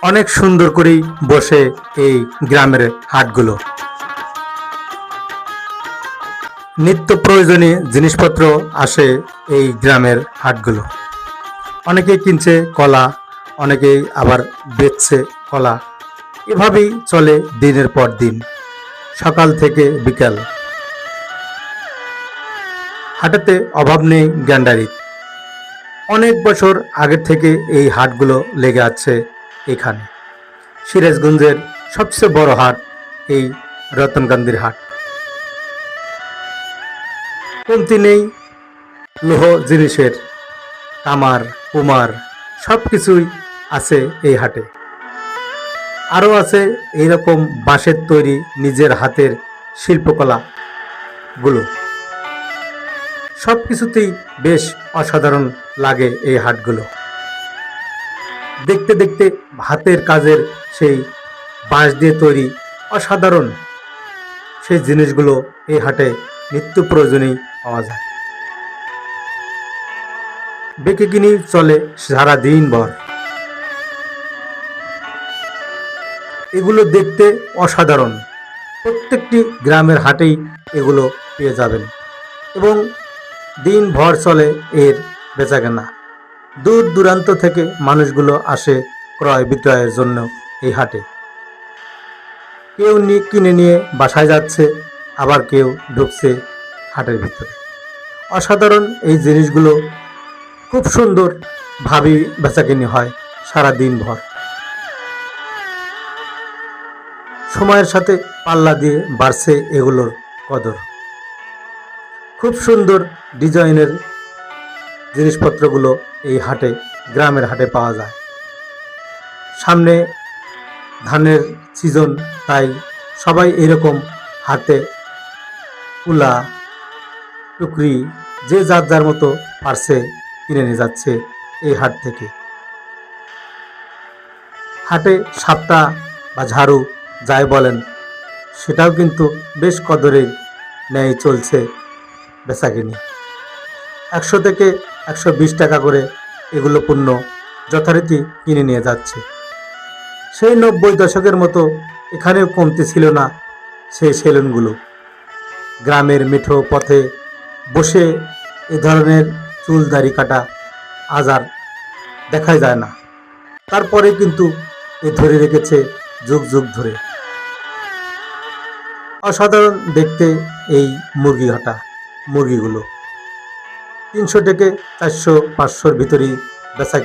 অনেক সুন্দর করেই বসে এই গ্রামের হাটগুলো। নিত্য প্রয়োজনীয় জিনিসপত্র আসে এই গ্রামের হাটগুলো। অনেকেই কিনছে কলা, অনেকেই আবার বেচছে কলা। এভাবেই চলে দিনের পর দিন, সকাল থেকে বিকাল। হাটেতে অভাব নেই গ্যান্ডারির। অনেক বছর আগের থেকে এই হাটগুলো লেগে আছে এখানে। সিরাজগঞ্জের সবচেয়ে বড় হাট এই রতনকান্দির হাট। কমতি নেই লোহ জিনিসের, কামার কুমার সব কিছুই আছে এই হাটে। আরও আছে এইরকম বাঁশের তৈরি নিজের হাতের শিল্পকলাগুলো। সব কিছুতেই বেশ অসাধারণ লাগে এই হাটগুলো। দেখতে দেখতে হাতের কাজের সেই বাঁশ দিয়ে তৈরি অসাধারণ সেই জিনিসগুলো এই হাটে নিত্য প্রয়োজনেই পাওয়া যায়। বেঁকে কিনি চলে সারা দিন ভর। এগুলো দেখতে অসাধারণ। প্রত্যেকটি গ্রামের হাটেই এগুলো পেয়ে যাবেন এবং দিন ভর চলে এর বেচাকেনা। দূর দূরান্ত থেকে মানুষগুলো আসে ক্রয় বিক্রয়ের জন্য এই হাটে। কেউ কিনে নিয়ে বাসায় যাচ্ছে, আবার কেউ ঢুকছে হাটের ভিতরে। অসাধারণ এই জিনিসগুলো খুব সুন্দর ভাবে বেচাকেনি হয় সারা দিন ভর। সময়ের সাথে পাল্লা দিয়ে বাড়ছে এগুলোর কদর। খুব সুন্দর ডিজাইনের জিনিসপত্রগুলো এই হাটে, গ্রামের হাটে পাওয়া যায়। সামনে ধানের সিজন, তাই সবাই এরকম হাতে কুলা টুকরি যে যার যার মতো পারছে কিনে নিয়ে যাচ্ছে এই হাট থেকে। হাটে সাপটা বা ঝাড়ু যাই বলেন, সেটাও কিন্তু বেশ কদরে ন্যায় চলছে বেচাকিনি। 100 থেকে 120 টাকা করে এগুলো পণ্য যথারীতি কিনে নিয়ে যাচ্ছে। সেই 90 দশকের মতো এখানেও কমতি ছিল না সেই সেলুনগুলো। গ্রামের মিঠো পথে বসে এ ধরনের চুল দাড়ি কাটা আজ আর দেখাই যায় না। তারপরে কিন্তু এ ধরে রেখেছে যুগ যুগ ধরে। অসাধারণ দেখতে এই মুরগিগুলো 300 থেকে 400-500-র ভিতরেই বেচা